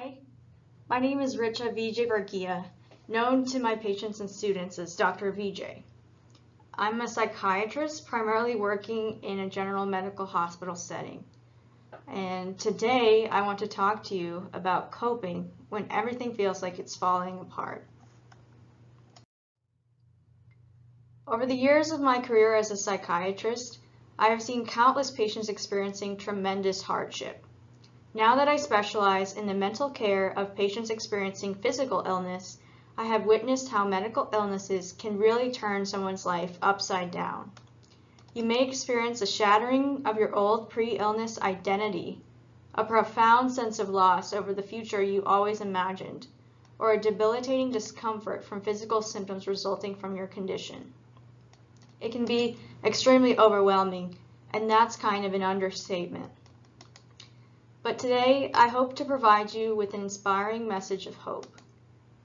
Hi, my name is Richa Vijay Varghia, known to my patients and students as Dr. Vijay. I'm a psychiatrist primarily working in a general medical hospital setting. And today I want to talk to you about coping when everything feels like it's falling apart. Over the years of my career as a psychiatrist, I have seen countless patients experiencing tremendous hardship. Now that I specialize in the mental care of patients experiencing physical illness, I have witnessed how medical illnesses can really turn someone's life upside down. You may experience a shattering of your old pre-illness identity, a profound sense of loss over the future you always imagined, or a debilitating discomfort from physical symptoms resulting from your condition. It can be extremely overwhelming, and that's kind of an understatement. But today, I hope to provide you with an inspiring message of hope.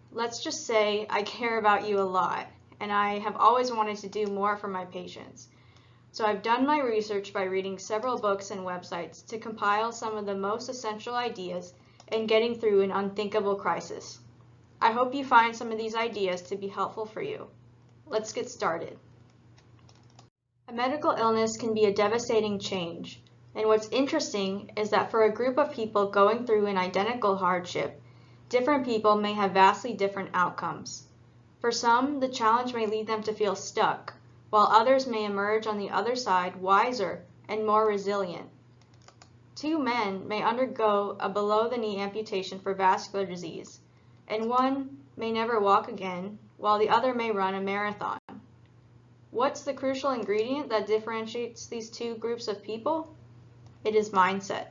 Let's just say I care about you a lot, and I have always wanted to do more for my patients. So I've done my research by reading several books and websites to compile some of the most essential ideas in getting through an unthinkable crisis. I hope you find some of these ideas to be helpful for you. Let's get started. A medical illness can be a devastating change. And what's interesting is that for a group of people going through an identical hardship, different people may have vastly different outcomes. For some, the challenge may lead them to feel stuck, while others may emerge on the other side wiser and more resilient. Two men may undergo a below-the-knee amputation for vascular disease, and one may never walk again, while the other may run a marathon. What's the crucial ingredient that differentiates these two groups of people? It is mindset.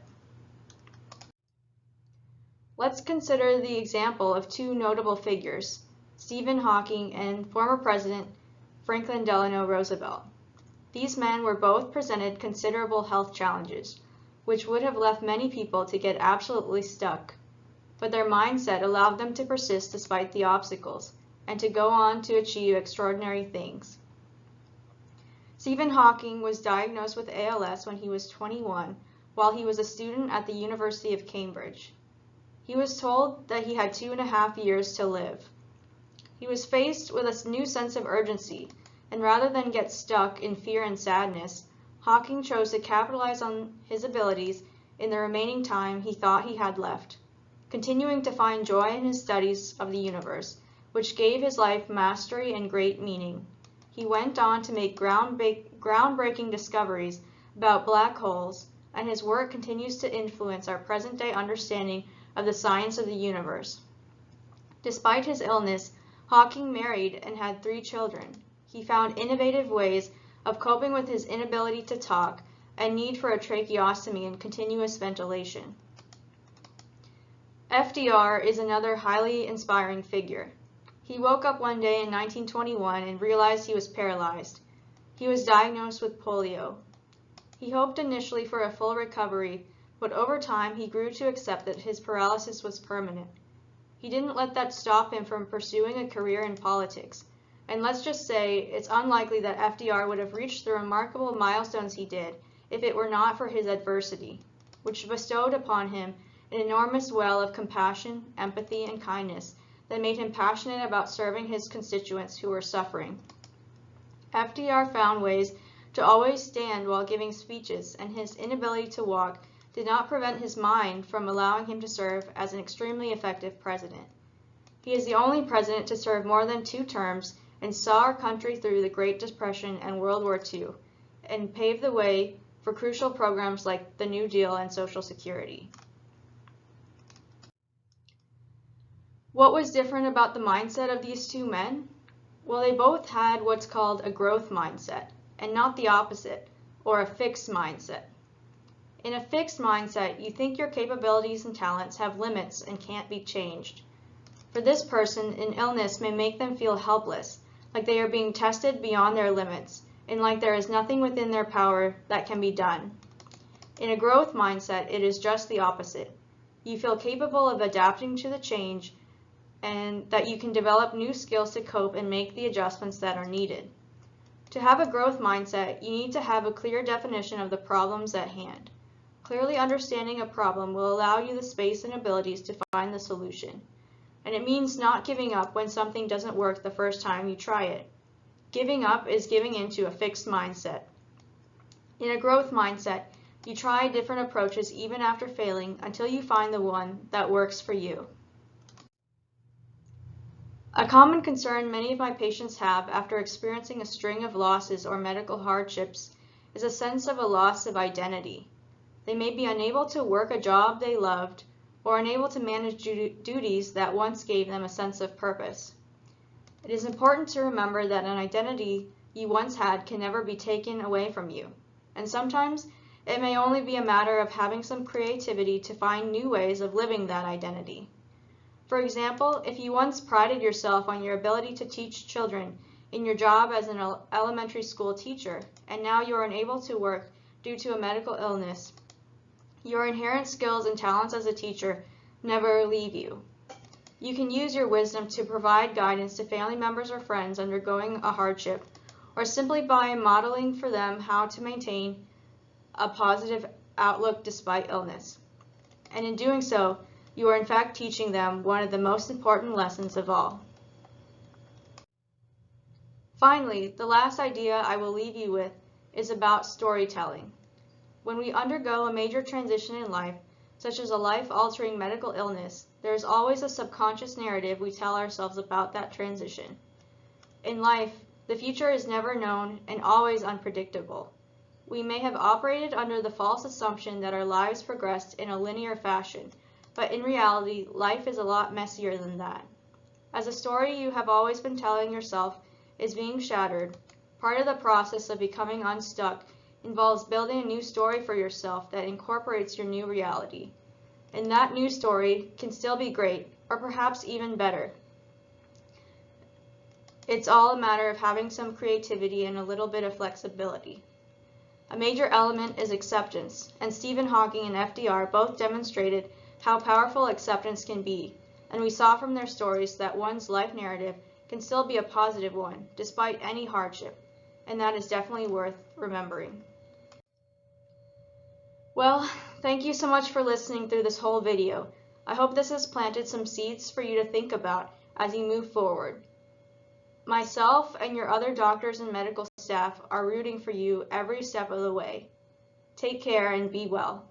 Let's consider the example of two notable figures, Stephen Hawking and former President Franklin Delano Roosevelt. These men were both presented considerable health challenges, which would have left many people to get absolutely stuck. But their mindset allowed them to persist despite the obstacles, and to go on to achieve extraordinary things. Stephen Hawking was diagnosed with ALS when he was 21, while he was a student at the University of Cambridge. He was told that he had 2.5 years to live. He was faced with a new sense of urgency, and rather than get stuck in fear and sadness, Hawking chose to capitalize on his abilities in the remaining time he thought he had left, continuing to find joy in his studies of the universe, which gave his life mastery and great meaning. He went on to make groundbreaking discoveries about black holes, and his work continues to influence our present-day understanding of the science of the universe. Despite his illness, Hawking married and had 3 children. He found innovative ways of coping with his inability to talk and need for a tracheostomy and continuous ventilation. FDR is another highly inspiring figure. He woke up one day in 1921 and realized he was paralyzed. He was diagnosed with polio. He hoped initially for a full recovery, but over time he grew to accept that his paralysis was permanent. He didn't let that stop him from pursuing a career in politics, and let's just say it's unlikely that FDR would have reached the remarkable milestones he did if it were not for his adversity, which bestowed upon him an enormous well of compassion, empathy, and kindness that made him passionate about serving his constituents who were suffering. FDR found ways to always stand while giving speeches, and his inability to walk did not prevent his mind from allowing him to serve as an extremely effective president. He is the only president to serve more than 2 terms and saw our country through the Great Depression and World War II, and paved the way for crucial programs like the New Deal and Social Security. What was different about the mindset of these 2 men? Well, they both had what's called a growth mindset, and not the opposite, or a fixed mindset. In a fixed mindset, you think your capabilities and talents have limits and can't be changed. For this person, an illness may make them feel helpless, like they are being tested beyond their limits, and like there is nothing within their power that can be done. In a growth mindset, it is just the opposite. You feel capable of adapting to the change, and that you can develop new skills to cope and make the adjustments that are needed. To have a growth mindset, you need to have a clear definition of the problems at hand. Clearly understanding a problem will allow you the space and abilities to find the solution. And it means not giving up when something doesn't work the first time you try it. Giving up is giving into a fixed mindset. In a growth mindset, you try different approaches even after failing until you find the one that works for you. A common concern many of my patients have after experiencing a string of losses or medical hardships is a sense of a loss of identity. They may be unable to work a job they loved or unable to manage duties that once gave them a sense of purpose. It is important to remember that an identity you once had can never be taken away from you, and sometimes it may only be a matter of having some creativity to find new ways of living that identity. For example, if you once prided yourself on your ability to teach children in your job as an elementary school teacher, and now you are unable to work due to a medical illness, your inherent skills and talents as a teacher never leave you. You can use your wisdom to provide guidance to family members or friends undergoing a hardship, or simply by modeling for them how to maintain a positive outlook despite illness. And in doing so, you are in fact teaching them one of the most important lessons of all. Finally, the last idea I will leave you with is about storytelling. When we undergo a major transition in life, such as a life-altering medical illness, there is always a subconscious narrative we tell ourselves about that transition. In life, the future is never known and always unpredictable. We may have operated under the false assumption that our lives progressed in a linear fashion, but in reality, life is a lot messier than that. As a story you have always been telling yourself is being shattered, part of the process of becoming unstuck involves building a new story for yourself that incorporates your new reality. And that new story can still be great, or perhaps even better. It's all a matter of having some creativity and a little bit of flexibility. A major element is acceptance, and Stephen Hawking and FDR both demonstrated how powerful acceptance can be, and we saw from their stories that one's life narrative can still be a positive one, despite any hardship, and that is definitely worth remembering. Well, thank you so much for listening through this whole video. I hope this has planted some seeds for you to think about as you move forward. Myself and your other doctors and medical staff are rooting for you every step of the way. Take care and be well.